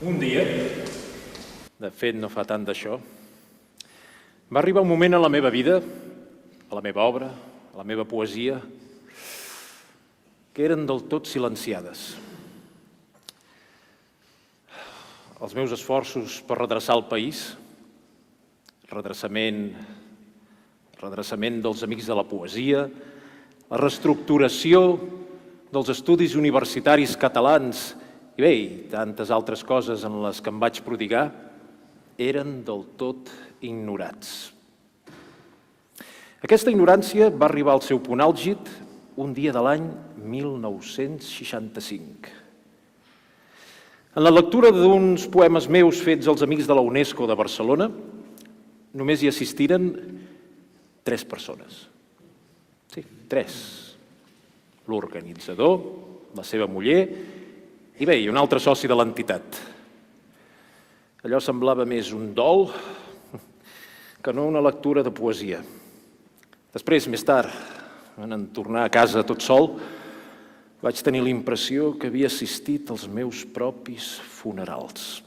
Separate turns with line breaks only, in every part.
Un dia, de fet no fa tant d'això, va arribar un moment a la meva vida, a la meva obra, a la meva poesia, que eren del tot silenciades. Els meus esforços per redreçar el país, redreçament dels amics de la poesia, la reestructuració dels estudis universitaris catalans i bé, tantes altres coses en les que em vaig prodigar, eren del tot ignorats. Aquesta ignorància va arribar al seu punt àlgid un dia de l'any 1965. En la lectura d'uns poemes meus fets als amics de la UNESCO de Barcelona, només hi assistiren 3 persones. Sí, 3. L'organitzador, la seva muller i bé, i un altre soci de l'entitat. Allò semblava més un dol que no una lectura de poesia. Després, més tard, en tornar a casa tot sol, vaig tenir la impressió que havia assistit als meus propis funerals.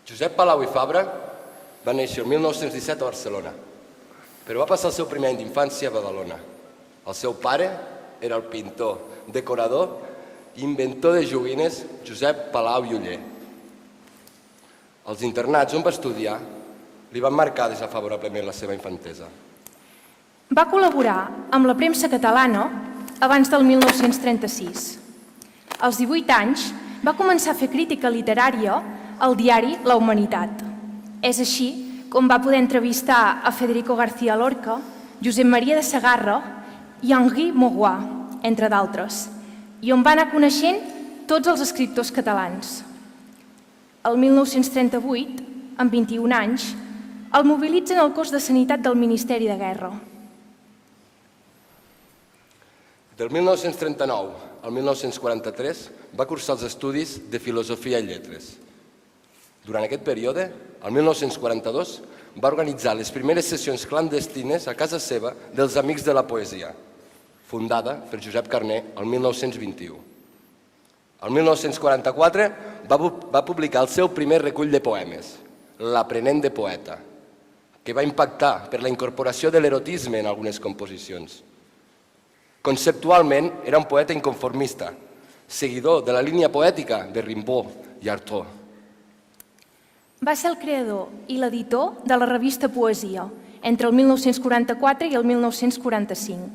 Josep Palau i Fabra va néixer el 1917 a Barcelona, però va passar el seu primer any d'infància a Badalona. El seu pare era el pintor, decorador i inventor de joguines Josep Palau i Oller. Els internats on va estudiar li van marcar desafavorablement la seva infantesa.
Va col·laborar amb la premsa catalana abans del 1936. Als 18 anys va començar a fer crítica literària al diari La Humanitat. És així com va poder entrevistar a Federico García Lorca, Josep Maria de Segarra i Henri Maurois, entre d'altres, i on va anar coneixent tots els escriptors catalans. El 1938, amb 21 anys, el mobilitzen al cos de Sanitat del Ministeri de Guerra.
Del 1939 al 1943 va cursar els estudis de Filosofia i Lletres. Durant aquest període, el 1942, va organitzar les primeres sessions clandestines a casa seva dels Amics de la Poesia, fundada per Josep Carner el 1921. El 1944 va publicar el seu primer recull de poemes, L'aprenent de poeta, que va impactar per la incorporació de l'erotisme en algunes composicions. Conceptualment era un poeta inconformista, seguidor de la línia poètica de Rimbaud i Artaud.
Va ser el creador i l'editor de la revista Poesia entre el 1944 i el 1945,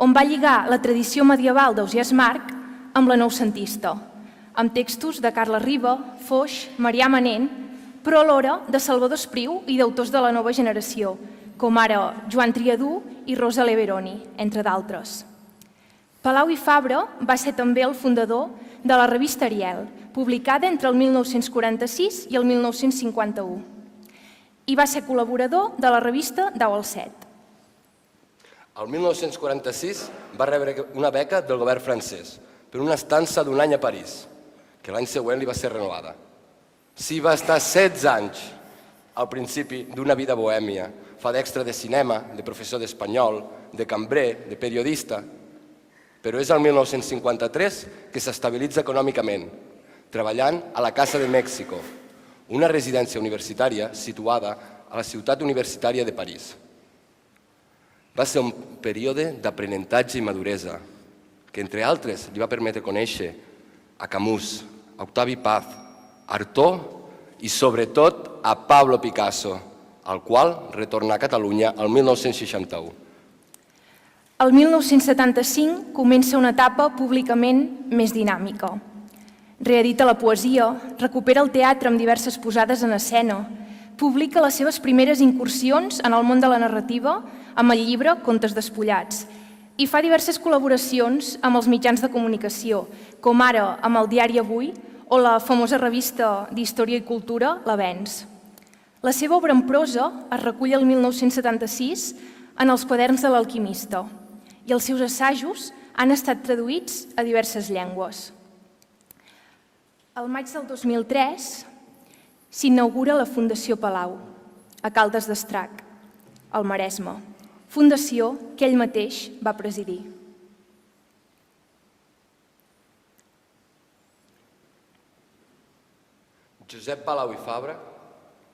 on va lligar la tradició medieval d'Ausiàs March amb la noucentista, amb textos de Carles Riba, Foix, Marià Manent, però alhora de Salvador Espriu i d'autors de la nova generació, com ara Joan Triadú i Rosa Leveroni, entre d'altres. Palau i Fabra va ser també el fundador de la revista Ariel, publicada entre el 1946 i el 1951, i va ser col·laborador de la revista Dau al Set.
El 1946 va rebre una beca del govern francès per una estança d'un any a París, que l'any següent li va ser renovada. S'hi va estar 16 anys, al principi d'una vida bohèmia, fa d'extra de cinema, de professor d'espanyol, de cambrer, de periodista, però és el 1953 que s'estabilitza econòmicament, treballant a la Casa de Mèxico, una residència universitària situada a la ciutat universitària de París. Va ser un període d'aprenentatge i maduresa, que entre altres li va permetre conèixer a Camus, a Octavi Paz, a Artaud i sobretot a Pablo Picasso, al qual retornà a Catalunya el 1961.
El 1975 comença una etapa públicament més dinàmica. Reedita la poesia, recupera el teatre amb diverses posades en escena, publica les seves primeres incursions en el món de la narrativa amb el llibre Contes despullats, i fa diverses col·laboracions amb els mitjans de comunicació, com ara amb el diari Avui o la famosa revista d'Història i Cultura, l'Avenç. La seva obra en prosa es recull el 1976 en els Quaderns de l'Alquimista i els seus assajos han estat traduïts a diverses llengües. Al maig del 2003 s'inaugura la Fundació Palau, a Caldes d'Estrac, al Maresme, fundació que ell mateix va presidir.
Josep Palau i Fabra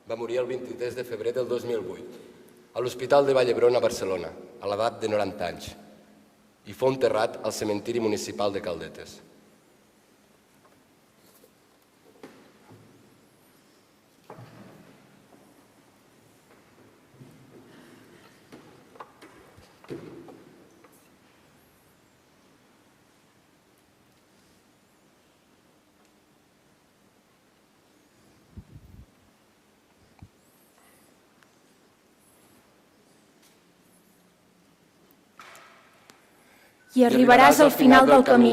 va morir el 23 de febrer del 2008 a l'Hospital de Vall d'Hebron a Barcelona, a l'edat de 90 anys, i fou enterrat al cementiri municipal de Caldetes.
I arribaràs al final del camí,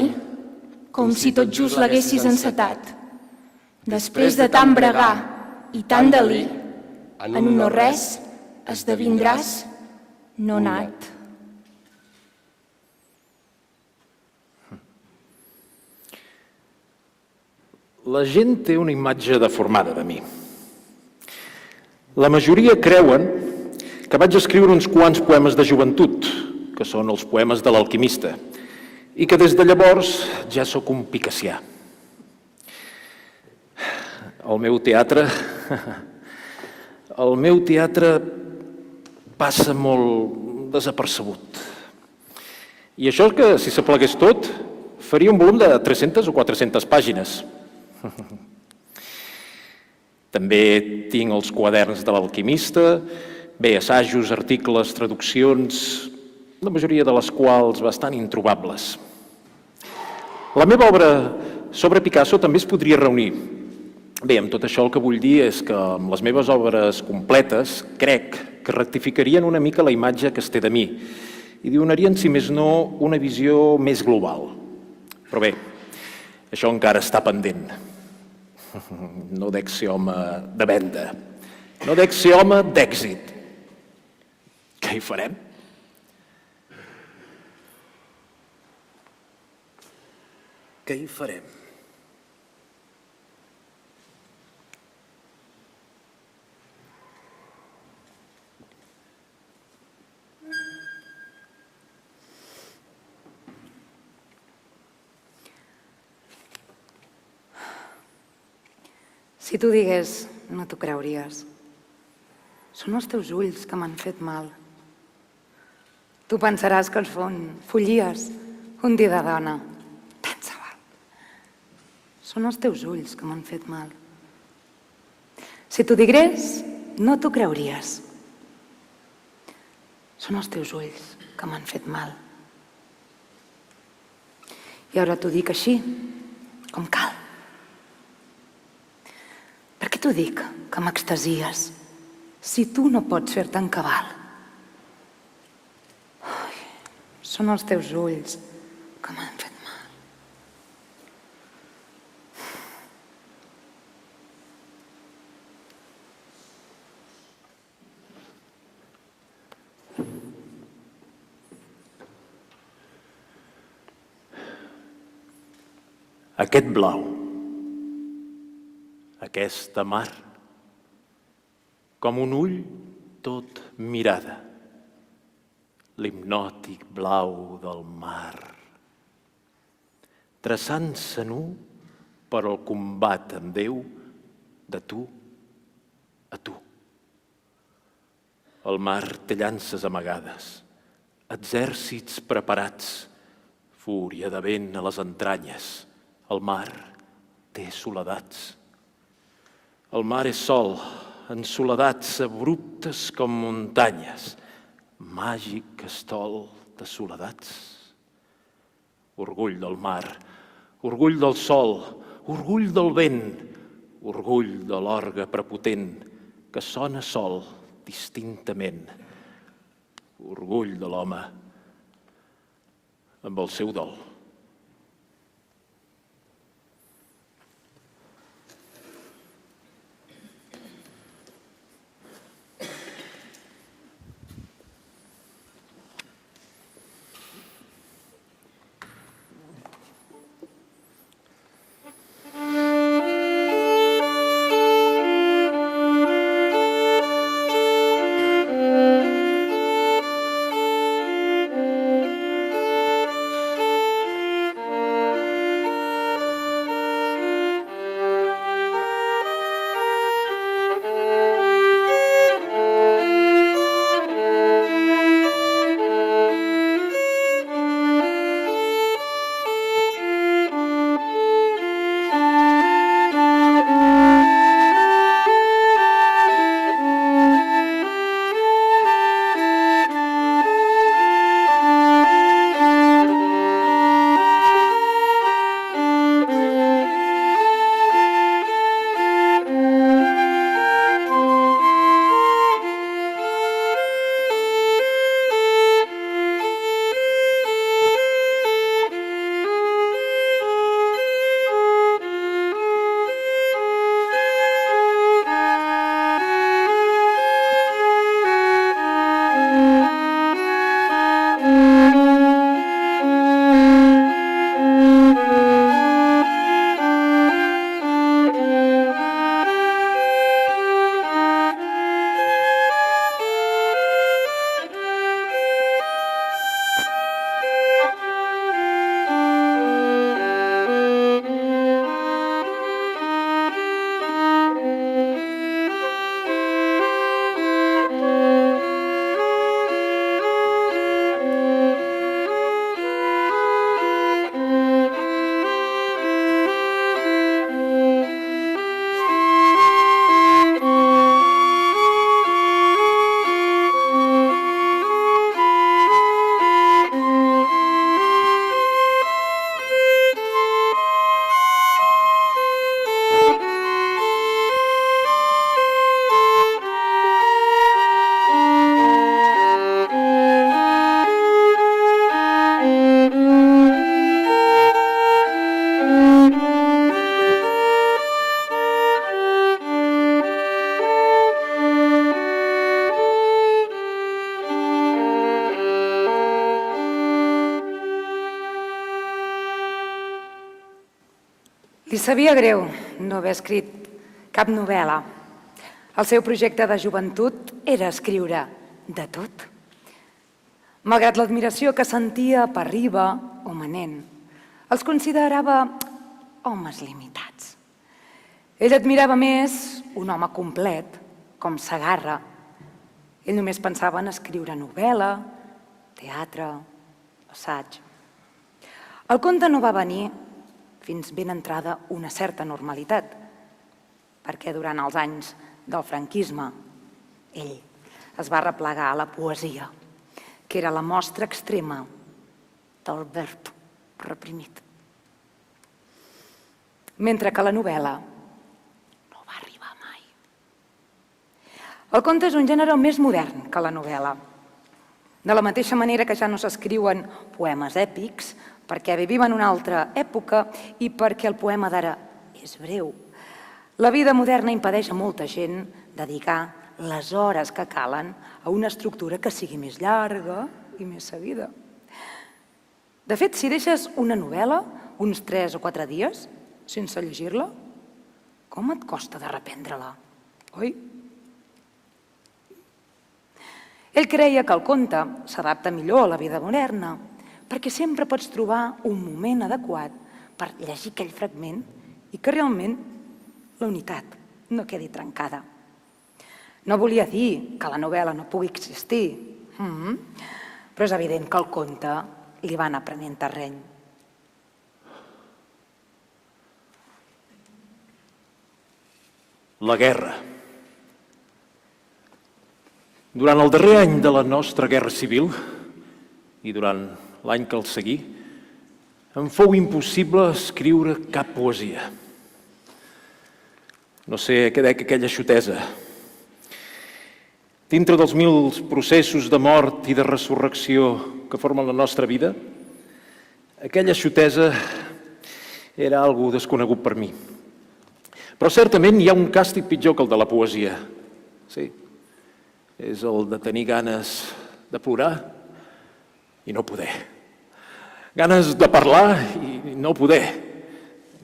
com si tot just l'haguessis encetat. Després de tant bregar i tant delir, en un no res esdevindràs no nat.
La gent té una imatge deformada de mi. La majoria creuen que vaig escriure uns quants poemes de joventut, que són els poemes de l'Alquimista, i que des de llavors ja sóc un picassià. El meu teatre passa molt desapercebut. I això que, si s'aplegués tot, faria un volum de 300 o 400 pàgines. També tinc els quaderns de l'Alquimista, bé, assajos, articles, traduccions, la majoria de les quals bastant introbables. La meva obra sobre Picasso també es podria reunir. Bé, amb tot això el que vull dir és que amb les meves obres completes crec que rectificarien una mica la imatge que es té de mi i donarien, si més no, una visió més global. Però bé, això encara està pendent. No dec ser home de venda, no dec ser home d'èxit. Què hi farem? Què hi farem?
Si t'ho digués, no t'ho creuries. Són els teus ulls que m'han fet mal. Tu pensaràs que els follies un dia de dona. Són els teus ulls que m'han fet mal. Si t'ho digués, no t'ho creuries. Són els teus ulls que m'han fet mal. I ara t'ho dic així, com cal. Per què t'ho dic, que m'extasies, si tu no pots fer-te en cabal? Són els teus ulls que m'han fet mal.
Aquest blau, aquesta mar, com un ull tot mirada, l'hipnòtic blau del mar, traçant-se nu per al combat amb Déu de tu a tu. El mar té llances amagades, exèrcits preparats, fúria de vent a les entranyes. El mar té soledats. El mar és sol, en soledats abruptes com muntanyes, màgic estol de soledats. Orgull del mar, orgull del sol, orgull del vent, orgull de l'orgue prepotent que sona sol distintament. Orgull de l'home, amb el seu dol.
Li sabia greu no haver escrit cap novel·la. El seu projecte de joventut era escriure de tot. Malgrat l'admiració que sentia per Riba o Manent, els considerava homes limitats. Ell admirava més un home complet, com Segarra. Ell només pensava en escriure novel·la, teatre, assaig. El conte no va venir fins ben entrada una certa normalitat, perquè durant els anys del franquisme ell es va replegar a la poesia, que era la mostra extrema del verb reprimit. Mentre que la novel·la no va arribar mai. El conte és un gènere més modern que la novel·la. De la mateixa manera que ja no s'escriuen poemes èpics, perquè vivim en una altra època i perquè el poema d'ara és breu. La vida moderna impedeix a molta gent dedicar les hores que calen a una estructura que sigui més llarga i més seguida. De fet, si deixes una novel·la uns 3 o 4 dies sense llegir-la, com et costa de reprendre-la, oi? Ell creia que el conte s'adapta millor a la vida moderna, perquè sempre pots trobar un moment adequat per llegir aquell fragment i que realment la unitat no quedi trencada. No volia dir que la novel·la no pugui existir, però és evident que el conte li va anar prenent terreny.
La guerra. Durant el darrer any de la nostra guerra civil i durant l'any que el seguí, em fou impossible escriure cap poesia. No sé què dec aquella xutesa. Dintre dels 1000 processos de mort i de resurrecció que formen la nostra vida, Aquella xutesa era algo desconegut per mi. Però certament hi ha un càstig pitjor que el de la poesia. Sí, és el de tenir ganes de plorar i no poder. Ganes de parlar i no poder.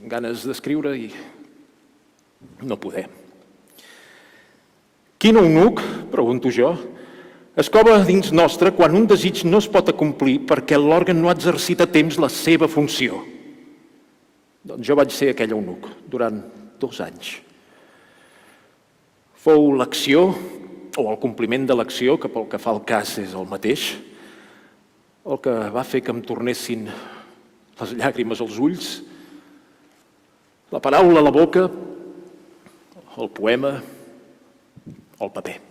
Ganes d'escriure i no poder. Quin eunuc, pregunto jo, es cova dins nostre quan un desig no es pot acomplir perquè l'òrgan no ha exercit a temps la seva funció. Doncs jo vaig ser aquell eunuc durant 2 anys. Fou l'acció, o el compliment de l'acció, que pel que fa al cas és el mateix, el que va fer que em tornessin les llàgrimes als ulls, la paraula a la boca, el poema, el paper.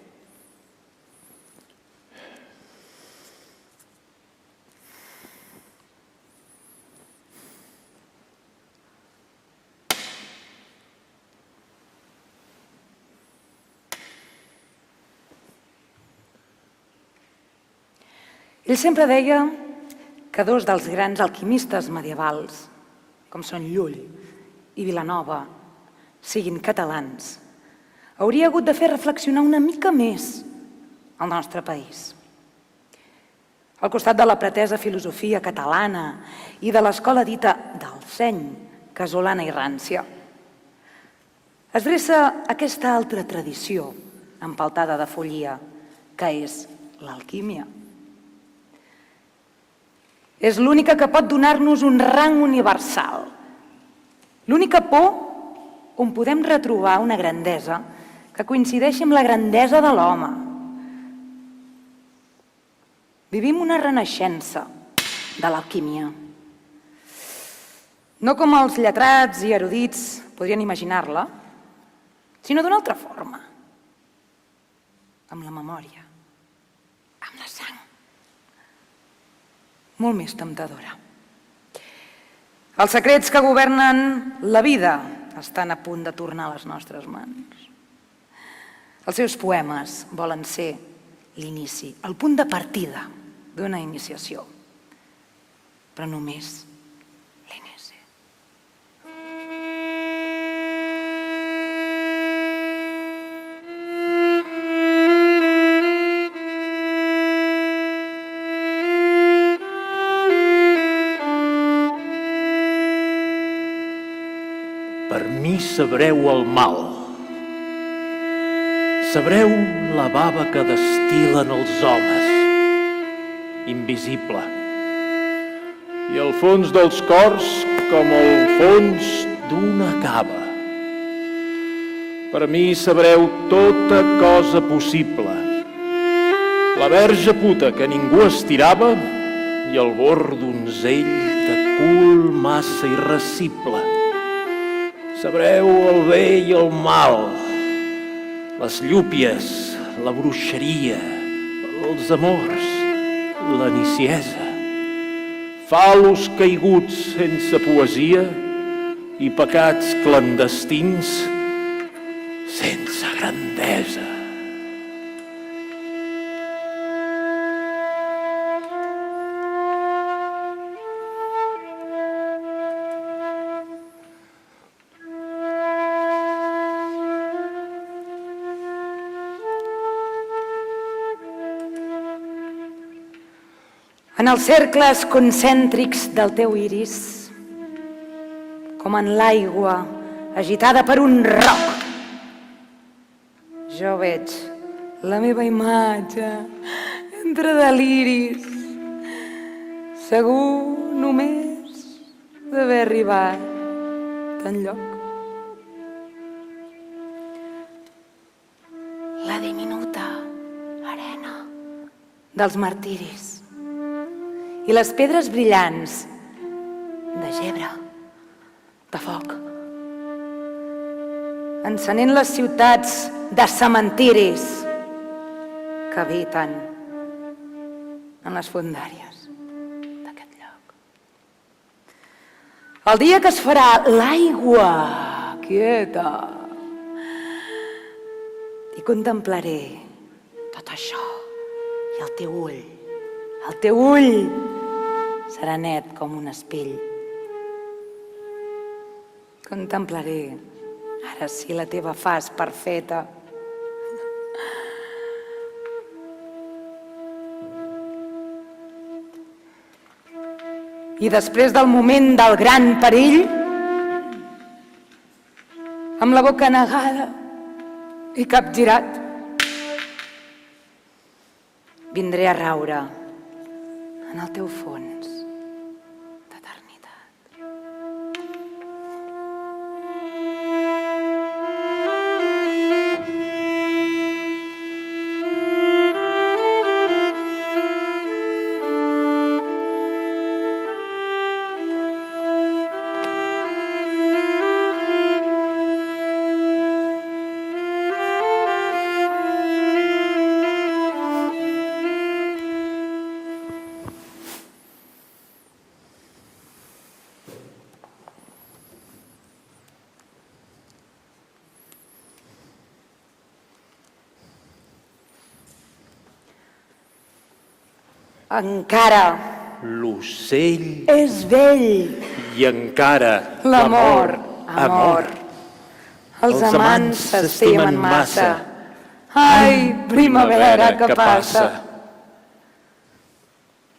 Ell sempre deia que 2 dels grans alquimistes medievals, com són Llull i Vilanova, siguin catalans, hauria hagut de fer reflexionar una mica més el nostre país. Al costat de la pretesa filosofia catalana i de l'escola dita del seny, casolana i rància, es dreça aquesta altra tradició empeltada de follia, que és l'alquímia. És l'única que pot donar-nos un rang universal. L'única por on podem retrobar una grandesa que coincideixi amb la grandesa de l'home. Vivim una renaixença de l'alquímia. No com els lletrats i erudits podrien imaginar-la, sinó d'una altra forma. Amb la memòria, amb la sang. Molt més temptadora. Els secrets que governen la vida estan a punt de tornar a les nostres mans. Els seus poemes volen ser l'inici, el punt de partida d'una iniciació, però només l'inici.
Per mi sabreu el mal. Sabreu la bava que destil·len els homes, invisible, i el fons dels cors com el fons d'una cava. Per mi sabreu tota cosa possible, la verge puta que ningú estirava i el bord donzell de cul massa irascible. Sabreu el bé i el mal, les llúpies, la bruixeria, els amors, la niciesa, falos caiguts sense poesia i pecats clandestins sense grandesa.
En els cercles concèntrics del teu iris, com en l'aigua agitada per un roc, jo veig la meva imatge entre deliris, segur només d'haver arribat enlloc. La diminuta arena dels martiris i les pedres brillants de gebre, de foc, encenent les ciutats de cementiris que habiten en les fondàries d'aquest lloc. El dia que es farà l'aigua quieta i contemplaré tot això i el teu ull serà net com un espill. Contemplaré ara sí la teva faç perfeta. I després del moment del gran perill, amb la boca negada i cap girat, vindré a raure en el teu fons d'eternitat. Encara
L'ocell
és vell
i encara
l'amor, amor. Els amants s'estimen massa. Ai, primavera que passa.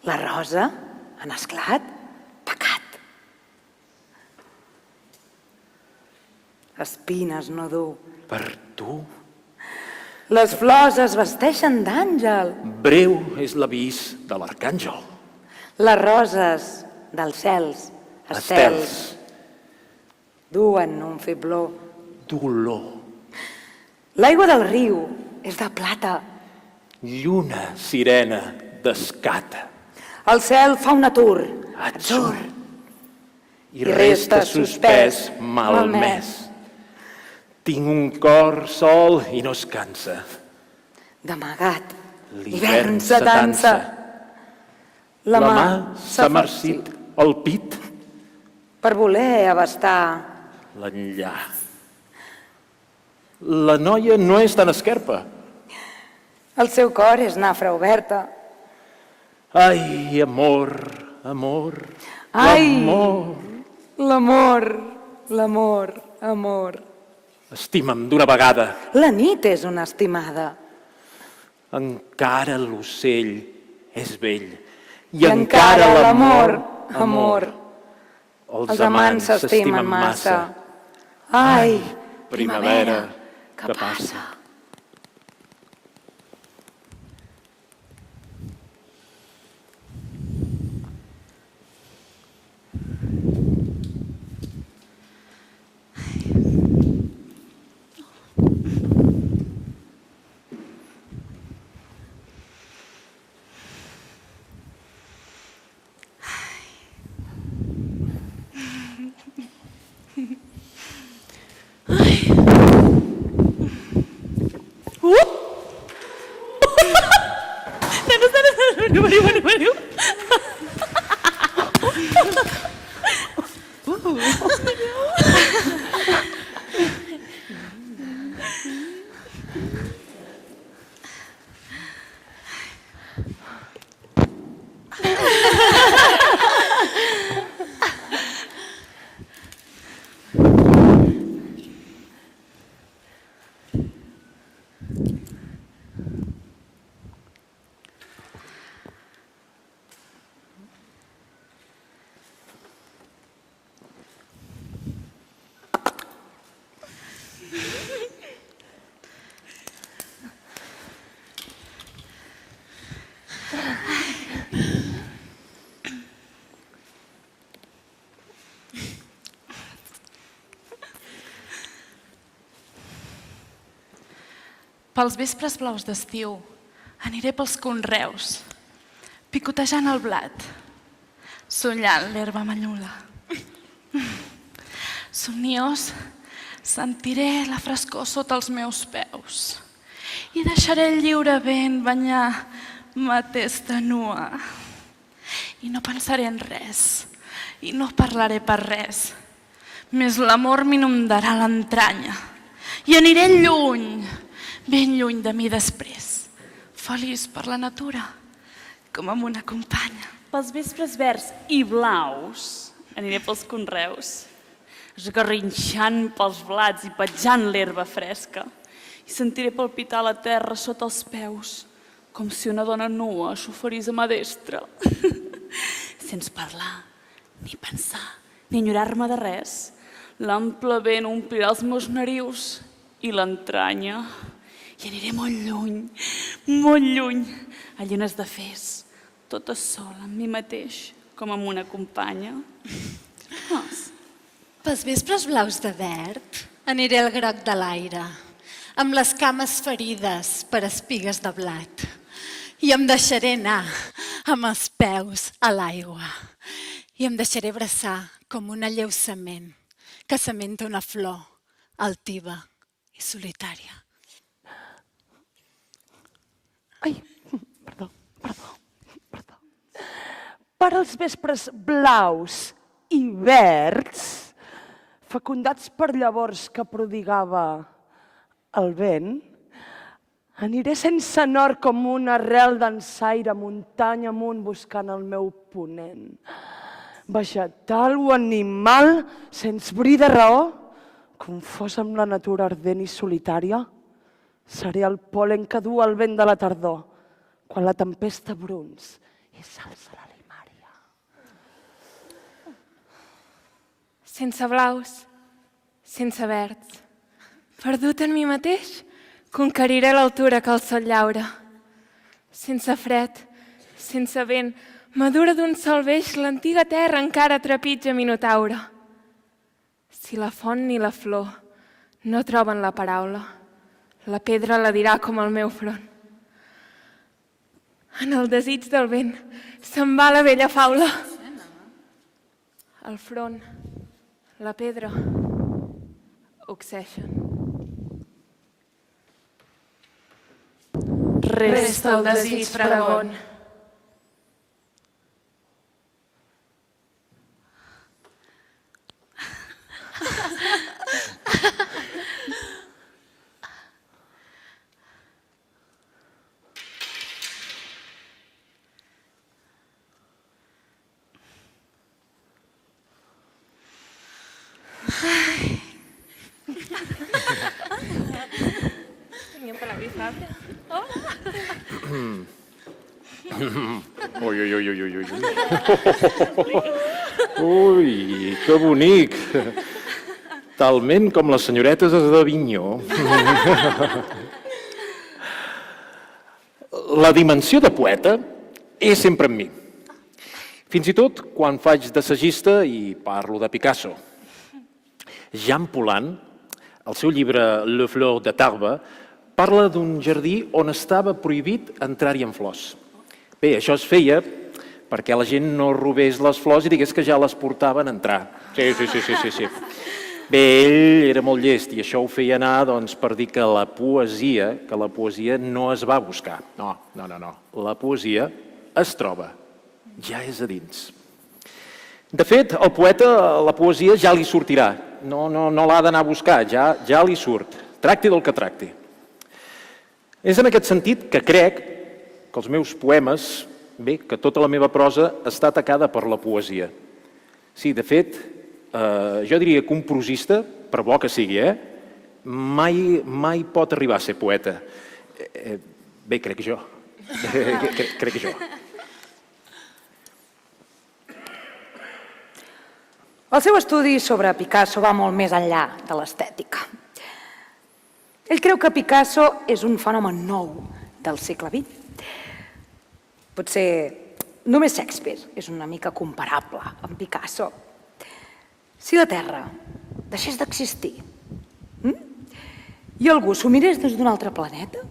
La rosa, en esclat, pecat. Espines no du.
Per tu,
Les flors es vesteixen d'àngel.
breu és l'avís de l'arcàngel.
Les roses dels cels, estels, duen un fibló.
Dolor,
L'aigua del riu és de plata.
lluna sirena d'escata.
El cel fa un atur,
Atzur. I resta suspès, malmès. Tinc un cor sol i no es cansa.
d'amagat.
L'hivern
L'hivern s'atansa.
La mà s'ha marcit al pit.
per voler abastar.
L'enllà. La noia no és tan esquerpa.
El seu cor és nafra oberta.
Ai, amor, amor,
Ai!
l'amor.
L'amor, l'amor, amor.
Estima'm d'una vegada.
La nit és una estimada.
Encara l'ocell és vell.
I encara l'amor, amor. Els amants s'estimen massa. Ai,
primavera que passa.
Veniu. Pels vespres blaus d'estiu aniré pels conreus, picotejant el blat, sollant l'herba manyula. Somniós, sentiré la frescor sota els meus peus i deixaré el lliure vent banyar ma testa nua. I no pensaré en res, i no parlaré per res, més l'amor m'inundarà l'entranya i aniré lluny, ben lluny de mi després, feliç per la natura, com amb una companya. Pels vespres verds i blaus aniré pels conreus, esgarrinxant pels blats i petjant l'herba fresca, i sentiré palpitar la terra sota els peus, com si una dona nua s'oferís a mà destra. Sense parlar, ni pensar, ni enyorar-me de res, l'ample vent omplirà els meus narius i l'entranya. I aniré molt lluny, a llunes de fes, tota sola amb mi mateix, com amb una companya.
Pels vespres blaus de verd aniré al groc de l'aire, amb les cames ferides per espigues de blat. I em deixaré anar amb els peus a l'aigua. I em deixaré abraçar com una lleuçament que sementa una flor altiva i solitària.
Ai, perdó. Per als vespres blaus i verds, fecundats per llavors que prodigava el vent, aniré sense nord com una arrel d'ensaire muntanya amunt buscant el meu ponent. Vegetal o animal, sense bri de raó, confós amb la natura ardent i solitària, seré el pol·len que du el vent de la tardor, quan la tempesta bruns i s'alça la limària.
Sense blaus, sense verds, perdut en mi mateix, conqueriré l'altura que el sol llaura. Sense fred, sense vent, madura d'un sol beix, l'antiga terra encara trepitja Minotaure. Si la font ni la flor no troben la paraula, la pedra la dirà com el meu front. En el desig del vent se'n va la vella faula. El front, la pedra, oxeixen. Resta el desig pregón. Tenia un Palau i Fabra.
Ui. Ui, que bonic. Talment com les senyoretes d'Avinyó. La dimensió de poeta és sempre amb mi. Fins i tot quan faig d'assagista i parlo de Picasso. Jean Paulhan, al seu llibre Le Fleur de Tarbes, parla d'un jardí on estava prohibit entrar-hi amb flors. Bé, això es feia perquè la gent no robés les flors i digués que ja les portaven a entrar. Sí. Bé, ell era molt llest i això ho feia anar per dir que la poesia no es va buscar. No. La poesia es troba, ja és a dins. De fet, al poeta la poesia ja li sortirà. No l'ha d'anar a buscar, ja li surt. Tracti del que tracti. És en aquest sentit que crec que els meus poemes, que tota la meva prosa està tacada per la poesia. Sí, de fet, jo diria que un prosista, per bo que sigui, mai pot arribar a ser poeta. Bé, crec jo.
El seu estudi sobre Picasso va molt més enllà de l'estètica. Ell creu que Picasso és un fenomen nou del segle XX. Potser només Shakespeare és una mica comparable amb Picasso. Si la Terra deixés d'existir i algú s'ho mirés des d'un altre planeta,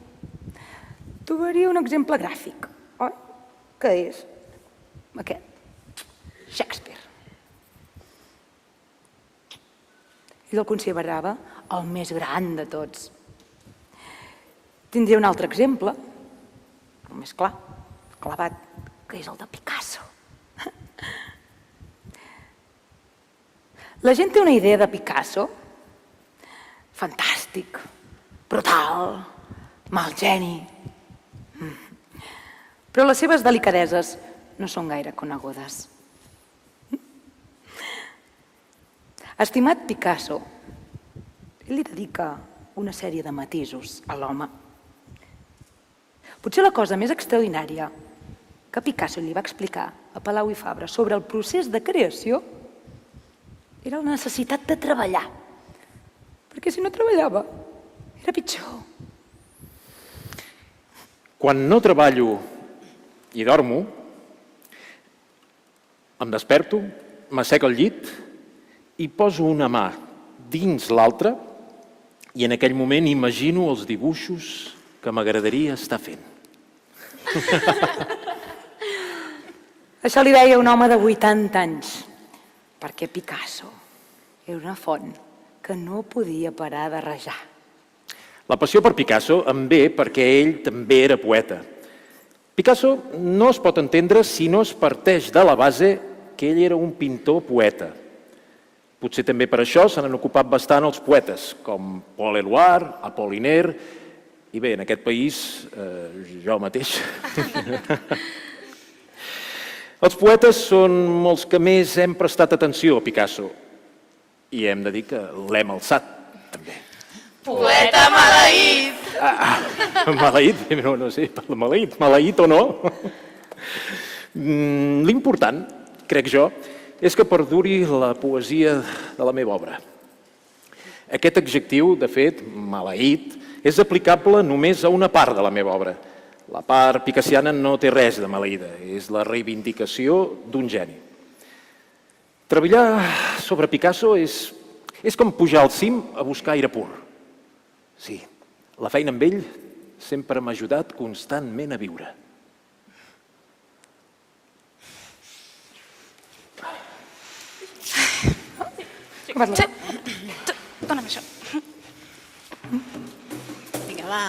trobaria un exemple gràfic, oi? Que és aquest, Shakespeare. Ell el considerava el més gran de tots. Tindria un altre exemple, el més clar, clavat, que és el de Picasso. La gent té una idea de Picasso fantàstic, brutal, mal geni. Però les seves delicadeses no són gaire conegudes. Estimat Picasso, ell li dedica una sèrie de matisos a l'home. Potser la cosa més extraordinària que Picasso li va explicar a Palau i Fabra sobre el procés de creació era la necessitat de treballar, perquè si no treballava era pitjor.
Quan no treballo i dormo, em desperto, m'assec al llit i poso una mà dins l'altra i en aquell moment imagino els dibuixos que m'agradaria estar fent.
Això li deia un home de 80 anys, perquè Picasso era una font que no podia parar de rajar.
La passió per Picasso em ve perquè ell també era poeta. Picasso no es pot entendre si no es parteix de la base que ell era un pintor poeta. Potser també per això se n'han ocupat bastant els poetes, com Paul Éluard, Apollinaire, i bé, en aquest país, jo mateix. Els poetes són els que més hem prestat atenció a Picasso, i hem de dir que l'hem alçat, també.
Poeta maleït!
Maleït? No sé, maleït o no. L'important, crec jo, és que perduri la poesia de la meva obra. Aquest adjectiu, de fet, maleït, és aplicable només a una part de la meva obra. La part picassiana no té res de maleïda, és la reivindicació d'un geni. Treballar sobre Picasso és com pujar al cim a buscar aire pur. Sí, la feina amb ell sempre m'ha ajudat constantment a viure.
Dóna'm això.
Vinga, va.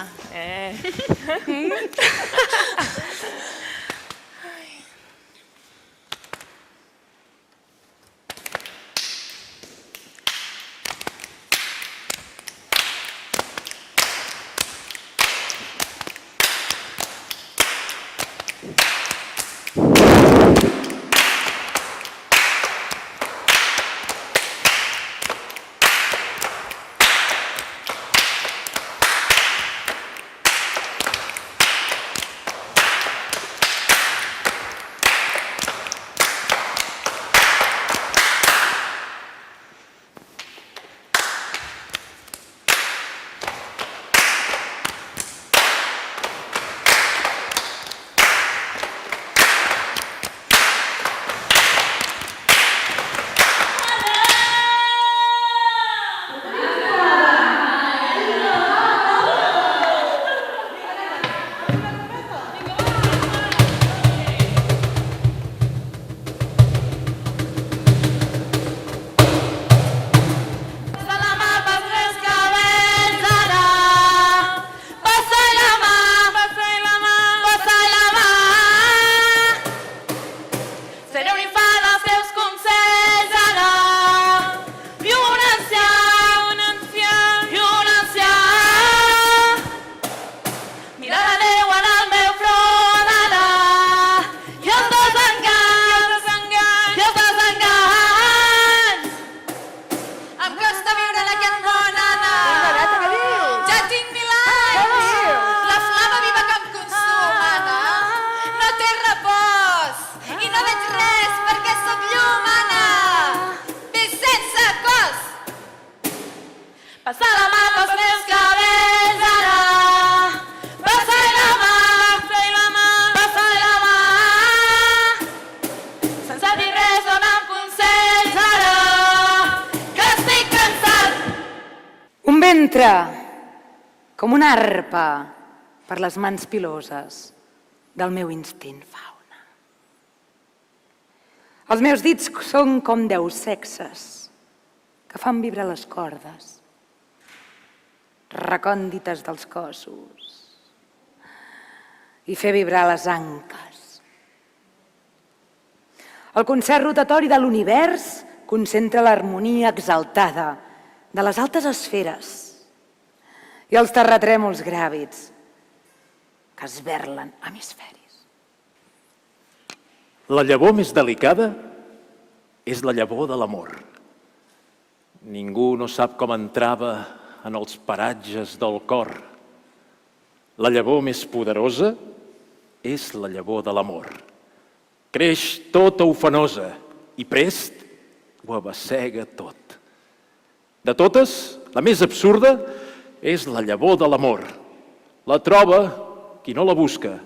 Entra com una arpa per les mans piloses del meu instint fauna. Els meus dits són com 10 sexes que fan vibrar les cordes recòndites dels cossos i fer vibrar les anques. El concert rotatori de l'univers concentra l'harmonia exaltada de les altes esferes i els terratrèmols gràvids que esberlen hemisferis.
La llavor més delicada és la llavor de l'amor. Ningú no sap com entrava en els paratges del cor. La llavor més poderosa és la llavor de l'amor. Creix tota ufanosa i prest ho abassega tot. De totes, la més absurda és la llavor de l'amor. La troba qui no la busca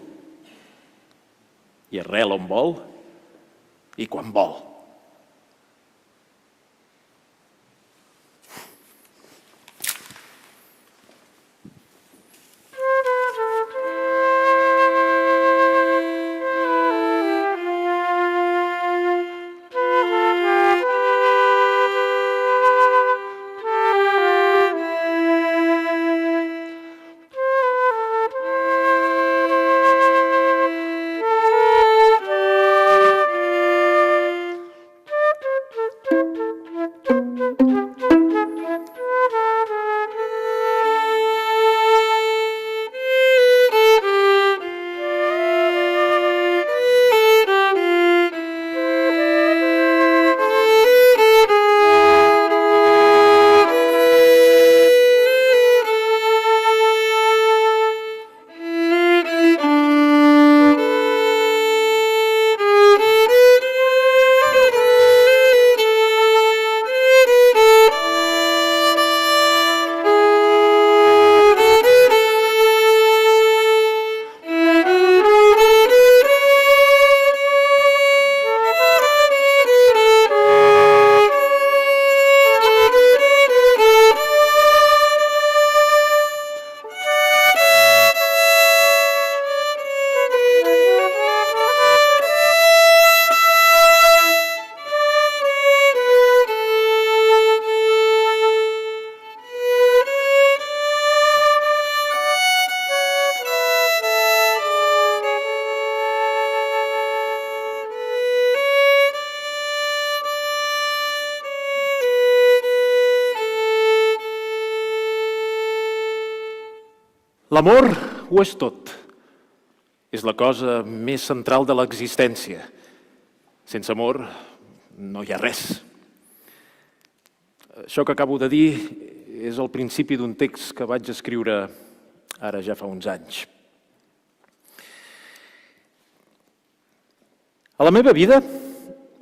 i arrela on vol i quan vol. L'amor ho és tot. És la cosa més central de l'existència. Sense amor no hi ha res. Això que acabo de dir és el principi d'un text que vaig escriure ara ja fa uns anys. A la meva vida,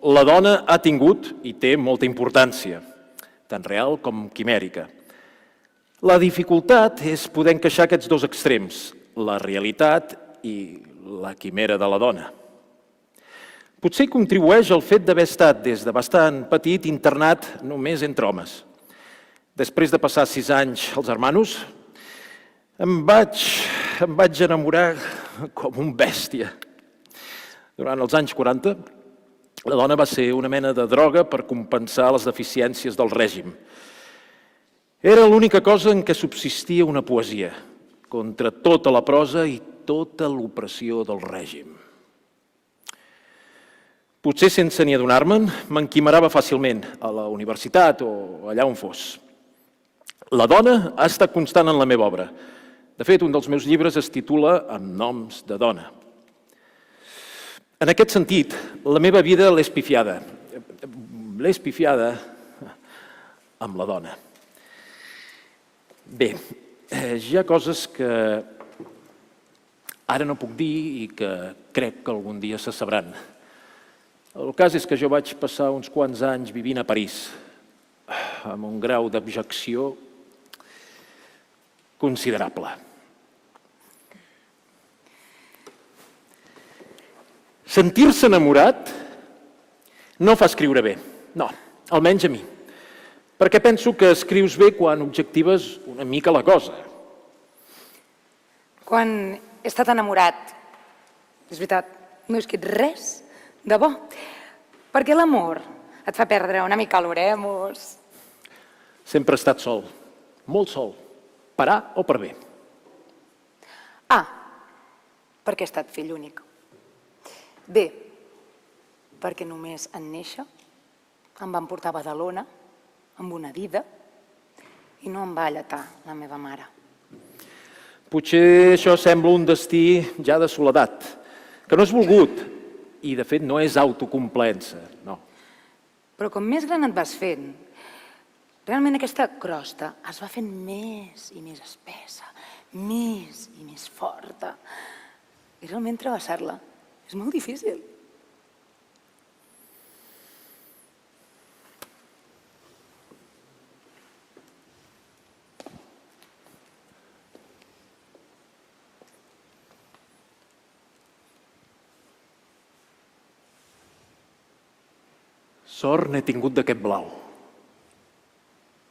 la dona ha tingut i té molta importància, tant real com quimèrica. La dificultat és poder encaixar aquests dos extrems, la realitat i la quimera de la dona. Potser hi contribueix el fet d'haver estat des de bastant petit internat només entre homes. Després de passar 6 anys als Hermanos, em vaig enamorar com un bèstia. Durant els anys 40, la dona va ser una mena de droga per compensar les deficiències del règim. Era l'única cosa en què subsistia una poesia, contra tota la prosa i tota l'opressió del règim. Potser sense ni adonar-me'n, m'enquimerava fàcilment, a la universitat o allà on fos. La dona ha estat constant en la meva obra. De fet, un dels meus llibres es titula Amb noms de dona. En aquest sentit, la meva vida l'he espifiada. L'he espifiada amb la dona. Bé, hi ha coses que ara no puc dir i que crec que algun dia se sabran. El cas és que jo vaig passar uns quants anys vivint a París, amb un grau d'abjecció considerable. Sentir-se enamorat no fa escriure bé, no, almenys a mi. Perquè penso que escrius bé quan objectives una mica la cosa.
Quan he estat enamorat, és veritat, no he escrit res de bo. Perquè l'amor et fa perdre una mica l'oremus.
Sempre he estat sol, molt sol, per A o per B.
A, perquè he estat fill únic. B, perquè només en néixer em van portar a Badalona amb una dida i no em va alletar la meva mare.
Potser això sembla un destí ja de soledat, que no és volgut, I, de fet, no és autocomplaença, no.
Però com més gran et vas fent, realment aquesta crosta es va fent més i més espessa, més i més forta. I realment travessar-la és molt difícil.
Sort n'he tingut d'aquest blau,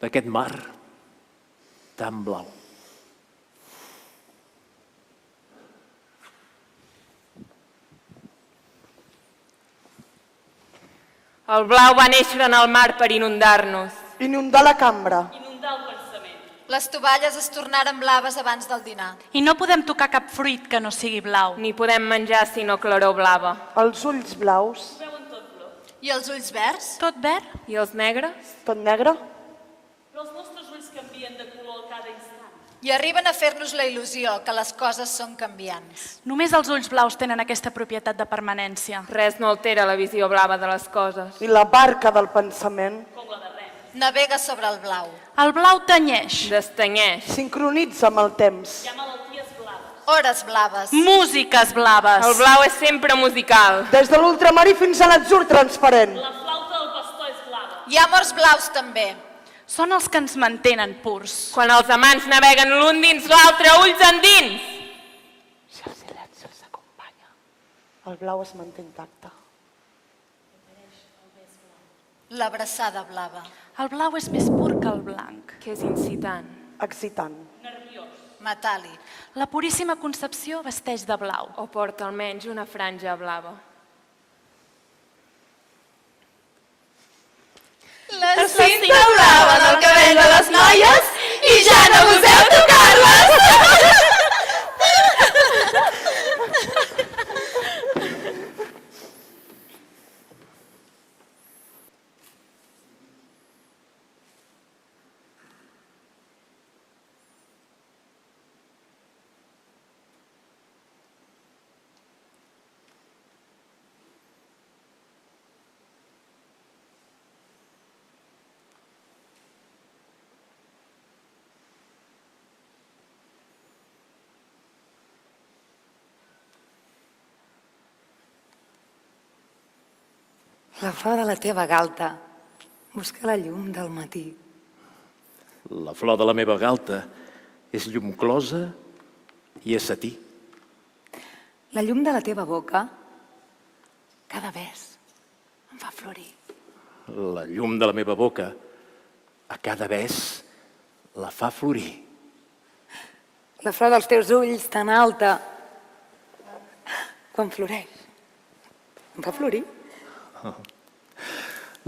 d'aquest mar tan blau.
El blau va néixer en el mar per inundar-nos.
Inundar la cambra.
Les tovalles es tornaren blaves abans del dinar.
I no podem tocar cap fruit que no sigui blau.
Ni podem menjar sinó claror blava.
Els ulls blaus.
I els ulls verds?
Tot verd?
I els negres?
Tot negre.
I arriben a fer-nos la il·lusió que les coses són canviants.
Només els ulls blaus tenen aquesta propietat de permanència.
Res no altera la visió blava de les coses.
I la barca del pensament
Navega sobre el blau.
El blau tenyeix.
Destanyeix.
sincronitza amb el temps.
Hores blaves.
Músiques blaves.
El blau és sempre musical.
Des de l'ultramarí fins a l'atzur transparent.
Hi ha morts blaus també.
Són els que ens mantenen purs.
Quan els amants naveguen l'un dins l'altre, ulls endins.
Si el silenci els acompanya, el blau es manté intacte.
L'abraçada blava.
El blau és més pur que el blanc.
Que és incitant.
Excitant.
Metàl·lic.
La puríssima Concepció vesteix de blau.
O porta almenys una franja blava.
La cinta blava del cabell de les noies i ja no goseu tocar-les.
La flor de la teva galta busca la llum del matí.
La flor de la meva galta és llum closa i és setí.
La llum de la teva boca, cada bes, em fa florir.
La llum de la meva boca, a cada bes, la fa florir.
La flor dels teus ulls tan alta, quan floreix, em fa florir.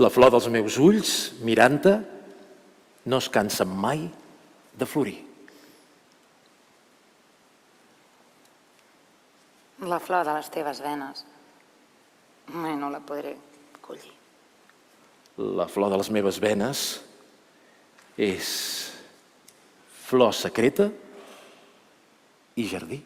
La flor dels meus ulls, mirant-te, no es cansa mai de florir.
La flor de les teves venes, mai no la podré collir.
La flor de les meves venes és flor secreta i jardí.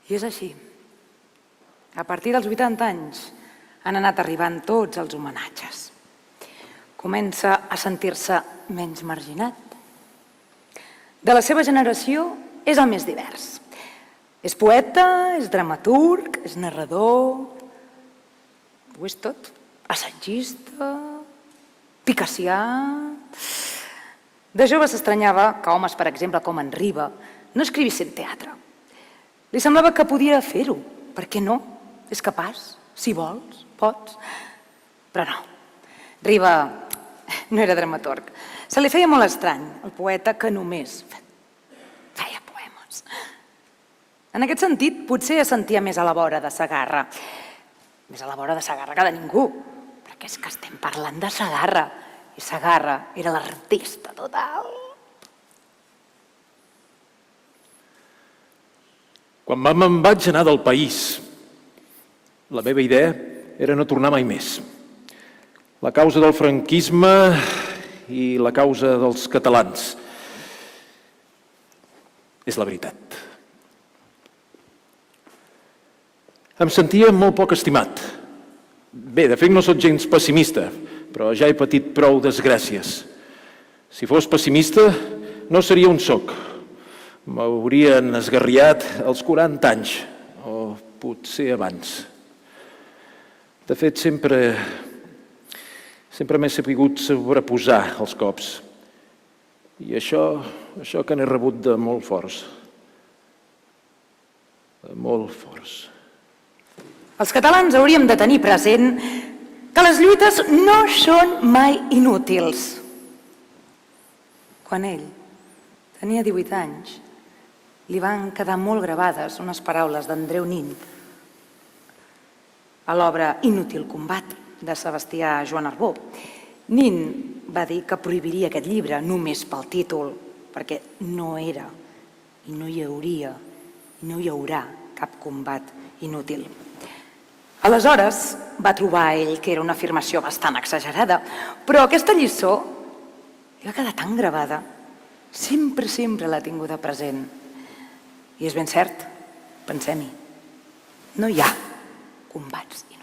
I és així. A partir dels 80 anys han anat arribant tots els homenatges. Comença a sentir-se menys marginat. De la seva generació és el més divers. És poeta, és dramaturg, és narrador, ho és tot. Assagista, picassià. De jove s'estranyava que homes, per exemple, com en Riba, no escrivissin teatre. Li semblava que podia fer-ho. Per què no? És capaç. Si vols, pots. Però no. Riba no era dramaturg. Se li feia molt estrany, el poeta que només feia poemes. En aquest sentit, potser es sentia més a la vora de Segarra. Més a la vora de Segarra que de ningú. Perquè és que estem parlant de Segarra. I Segarra era l'artista total.
Quan me'n vaig anar del país, la meva idea era no tornar mai més. La causa del franquisme i la causa dels catalans. És la veritat. Em sentia molt poc estimat. Bé, de fet no soc gens pessimista, però ja he patit prou desgràcies. Si fos pessimista, no seria on soc. M'haurien esgarriat als 40 anys, o potser abans. De fet, sempre m'he sapigut sobreposar els cops. I això que n'he rebut de molt forts. De molt forts.
Els catalans hauríem de tenir present que les lluites no són mai inútils. Quan ell tenia 18 anys, li van quedar molt gravades unes paraules d'Andreu Nin a l'obra Inútil combat, de Sebastià Joan Arbó. Nin va dir que prohibiria aquest llibre només pel títol, perquè no era i no hi hauria i no hi haurà cap combat inútil. Aleshores va trobar ell que era una afirmació bastant exagerada, però aquesta lliçó li va quedar tan gravada, sempre l'ha tinguda present. I és ben cert, pensem-hi, no hi ha combats inútils.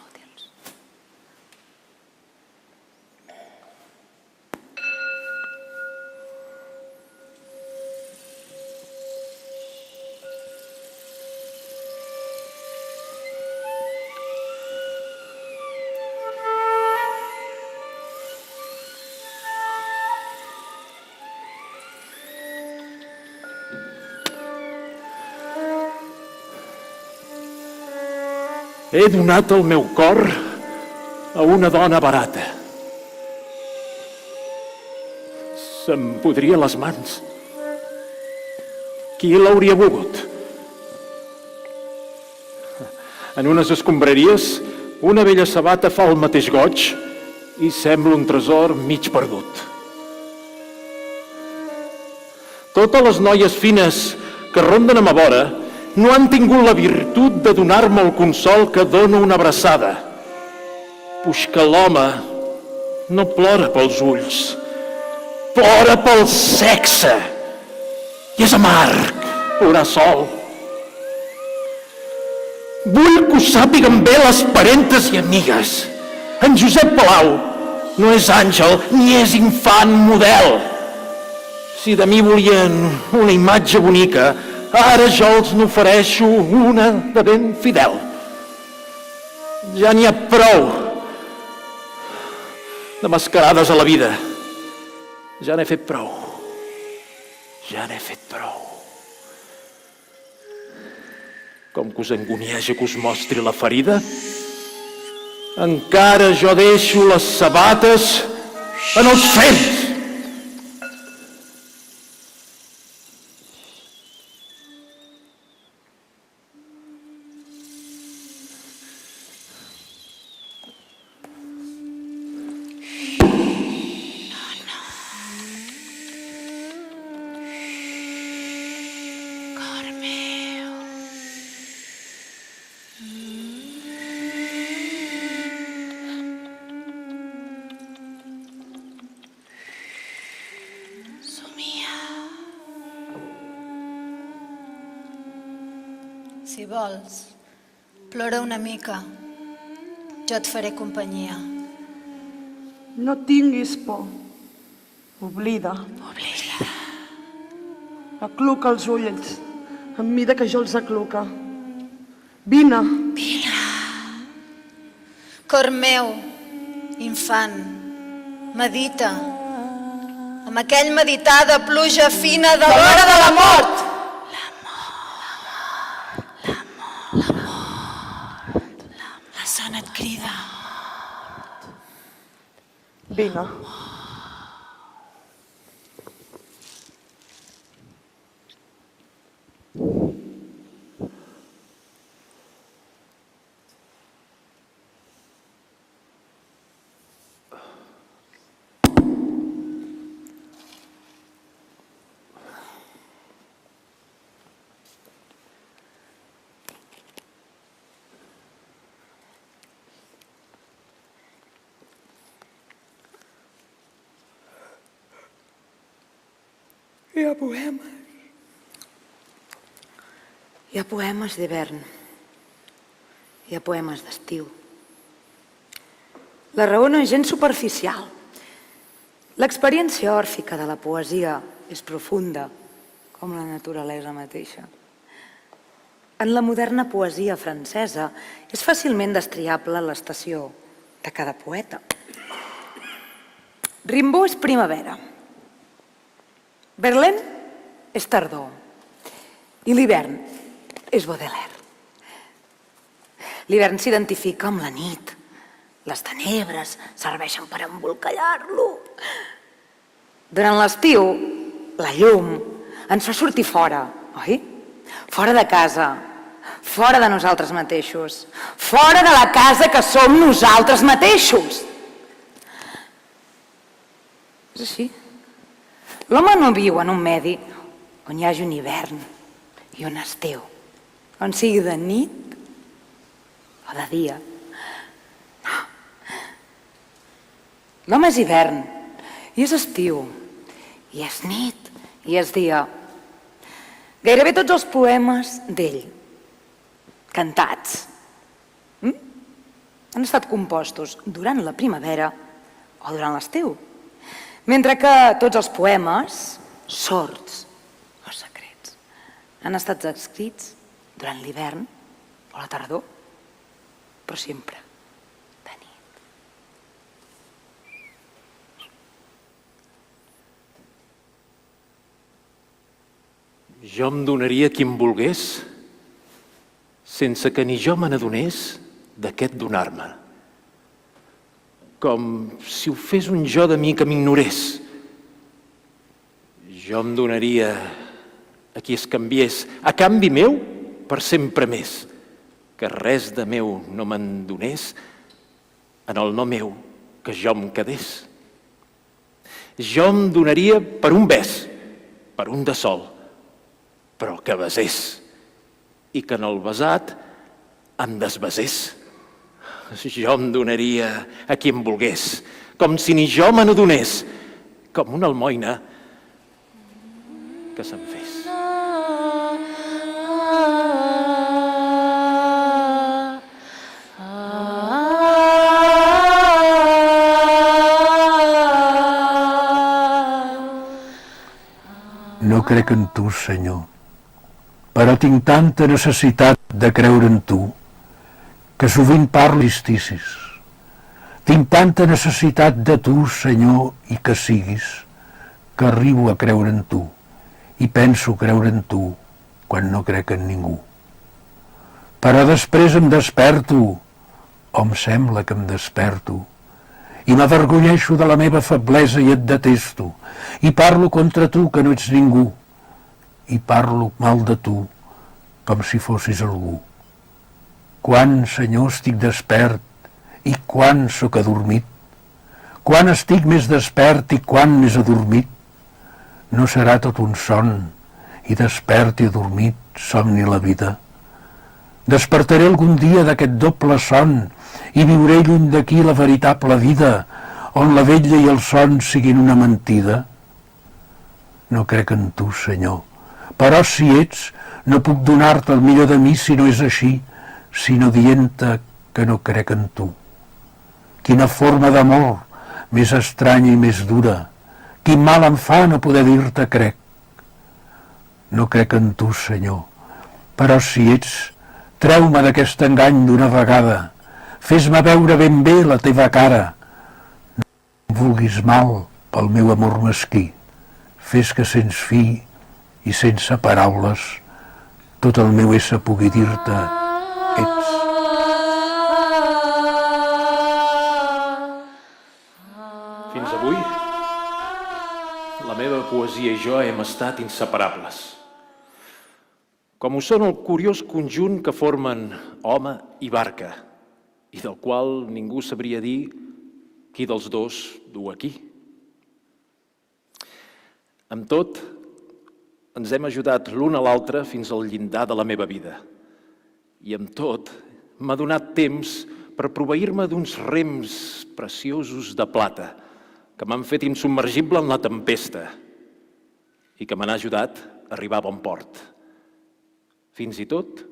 He donat el meu cor a una dona barata. Se'm podrien les mans. Qui l'hauria volgut? En unes escombraries, una vella sabata fa el mateix goig i sembla un tresor mig perdut. Totes les noies fines que ronden a ma vora no han tingut la virtut de donar-me el consol que dona una abraçada. Puix que l'home no plora pels ulls, plora pel sexe. I és amarg plorar sol. Vull que ho sàpiguen bé les parentes i amigues. En Josep Palau no és àngel ni és infant model. Si de mi volien una imatge bonica, ara jo els n'ofereixo una de ben fidel. Ja n'hi ha prou de mascarades a la vida. Ja n'he fet prou. Ja n'he fet prou. Com que us angonieja que us mostri la ferida, encara jo deixo les sabates en els fems.
Si vols, plora una mica. Jo et faré companyia.
No tinguis por. Oblida. Acluca els ulls, en mida que jo els acluca. Vine.
Cor meu, infant, medita. Amb aquell meditar de pluja fina de l'hora de la mort. La son et crida.
Vine.
Hi ha poemes d'hivern. Hi ha poemes d'estiu. La raó no és gens superficial. L'experiència òrfica de la poesia és profunda, com la naturalesa mateixa. En la moderna poesia francesa és fàcilment destriable l'estació de cada poeta. Rimbaud és primavera. Verlaine és tardor. I l'hivern és Baudelaire. L'hivern s'identifica amb la nit. Les tenebres serveixen per embolcallar-lo. Durant l'estiu, la llum ens fa sortir fora, oi? Fora de casa, fora de nosaltres mateixos, fora de la casa que som nosaltres mateixos. És així. L'home no viu en un medi on hi hagi un hivern i un estiu, on sigui de nit o de dia. No. L'home és hivern, i és estiu, i és nit, i és dia. Gairebé tots els poemes d'ell, cantats, han estat compostos durant la primavera o durant l'estiu, mentre que tots els poemes, sords o secrets, han estat escrits durant l'hivern o la tardor, però sempre de nit.
Jo em donaria qui em volgués sense que ni jo me n'adonés d'aquest donar-me. Com si ho fes un jo de mi que m'ignorés. Jo em donaria a qui es canviés, a canvi meu, per sempre més, que res de meu no me'n donés, en el no meu, que jo em quedés. Jo em donaria per un bes, per un de sol, però que besés, i que en el besat em desbesés. Jo em donaria a qui em volgués, com si ni jo me n'adonés, com una almoina que se'n fes.
No crec en tu, Senyor, però tinc tanta necessitat de creure en tu que sovint parlo d'esticis. Tinc tanta necessitat de tu, Senyor, i que siguis, que arribo a creure en tu i penso creure en tu quan no crec en ningú. Però després em desperto, o em sembla que em desperto, i m'avergonyeixo de la meva feblesa i et detesto, i parlo contra tu que no ets ningú, i parlo mal de tu com si fossis algú. Quan, Senyor, estic despert i quan sóc adormit? Quan estic més despert i quan més adormit? No serà tot un son, i despert i adormit, somni la vida. Despertaré algun dia d'aquest doble son i viuré lluny d'aquí la veritable vida, on la vetlla i el son siguin una mentida. No crec en tu, Senyor, però si ets, no puc donar-te el millor de mi si no és així, sinó dient-te que no crec en tu. Quina forma d'amor més estranya i més dura, quin mal em fa no poder dir-te crec. No crec en tu, Senyor, però si ets, treu-me d'aquest engany d'una vegada, fes-me veure ben bé la teva cara. No em vulguis mal pel meu amor mesquí, fes que sens fi i sense paraules tot el meu ésser pugui dir-te ets.
Fins avui, la meva poesia i jo hem estat inseparables. Com ho són el curiós conjunt que formen home i barca, i del qual ningú sabria dir qui dels dos du aquí. Amb tot, ens hem ajudat l'un a l'altre fins al llindar de la meva vida. I amb tot, m'ha donat temps per proveir-me d'uns rems preciosos de plata que m'han fet insubmergible en la tempesta. i que me n'ha ajudat a arribar a bon port. Fins i tot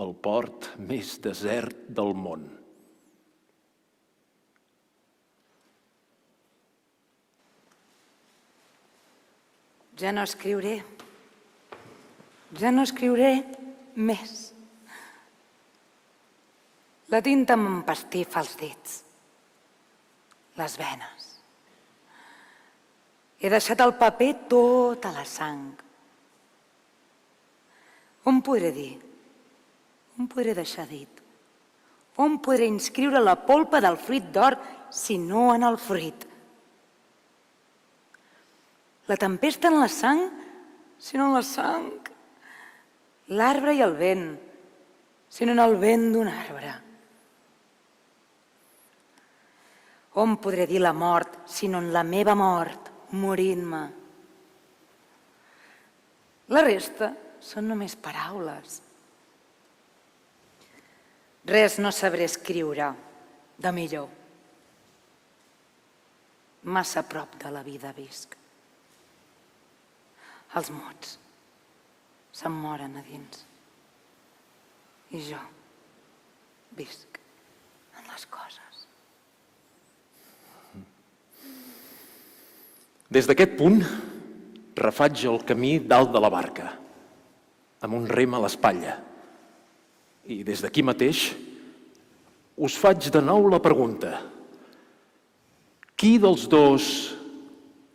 el port més desert del món.
Ja no escriuré més. La tinta m'empastifa els dits, les venes. He deixat al paper tota la sang. On podré dir? On podré deixar dit? On podré inscriure la polpa del fruit d'or si no en el fruit? La tempesta en la sang, si no en la sang. L'arbre i el vent, si no en el vent d'un arbre. On podré dir la mort, si no en la meva mort, morint-me? La resta són només paraules. Res no sabré escriure de millor. Massa a prop de la vida visc. Els mots se'm moren a dins. I jo visc en les coses.
Des d'aquest punt, refaig el camí dalt de la barca, amb un rem a l'espatlla. I des d'aquí mateix us faig de nou la pregunta. Qui dels dos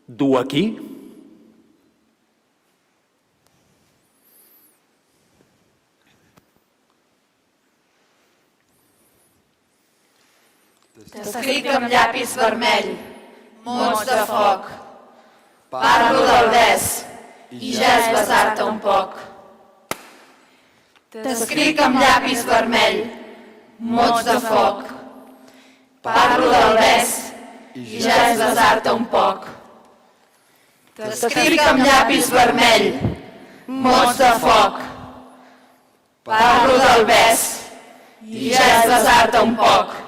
du aquí?
T'escric amb llapis vermell, mots de foc. Parlo del bes i ja és besar-te un poc. T'escric amb llapis vermell, mots de foc. Parlo del bes i ja és besar-te un poc. T'escric amb llapis vermell, mots de foc. Parlo del bes i ja és besar-te un poc.